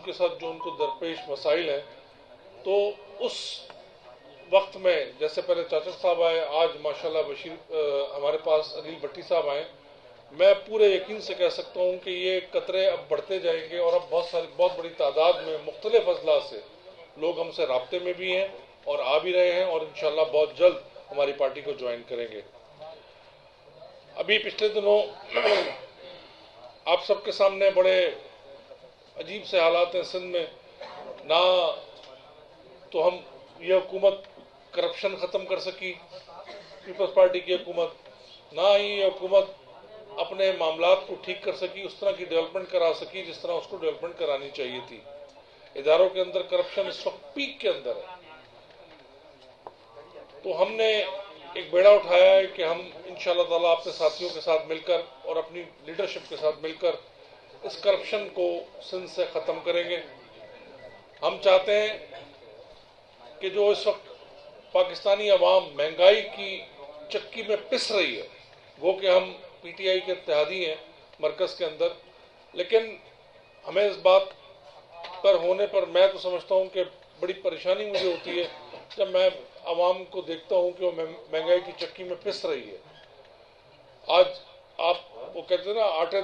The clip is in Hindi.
उनके साथ जो उनको दरपेश मसाइल हैं, तो उस वक्त में जैसे पहले चाचा साहब आए, आज माशाल्लाह हमारे पास अनिल भट्टी साहब आए, मैं पूरे यकीन से कह सकता हूं कि ये कतरे अब बढ़ते जाएंगे और अब बहुत बड़ी तादाद में मुख्तलिफ अजला से लोग हमसे राब्ते में भी हैं और आ भी रहे हैं और इंशाल्लाह बहुत जल्द हमारी पार्टी को ज्वाइन करेंगे। अभी पिछले दिनों आप सबके सामने बड़े अजीब से हालात हैं सिंध में। ना तो हम ये हुकूमत करप्शन ख़त्म कर सकी, पीपल्स पार्टी की हुकूमत, ना ही ये हुकूमत अपने मामलात को ठीक कर सकी, उस तरह की डेवलपमेंट करा सकी जिस तरह उसको डेवलपमेंट करानी चाहिए थी। इदारों के अंदर करप्शन इस वक्त पीक के अंदर है। तो हमने एक बेड़ा उठाया है कि हम इंशाअल्लाह ताला अपने साथियों के साथ मिलकर और अपनी लीडरशिप के साथ मिलकर इस करप्शन को सिंध से ख़त्म करेंगे। हम चाहते हैं कि जो इस वक्त पाकिस्तानी अवाम महंगाई की चक्की में पिस रही है, वो कि हम पीटीआई के इत्तेहादी हैं मरकज़ के अंदर, लेकिन हमें इस बात पर होने पर मैं तो समझता हूं कि बड़ी परेशानी मुझे होती है जब मैं अवाम को देखता हूं कि वो महंगाई की चक्की में पिस रही है। आज आप वो कहते हैं ना, आटे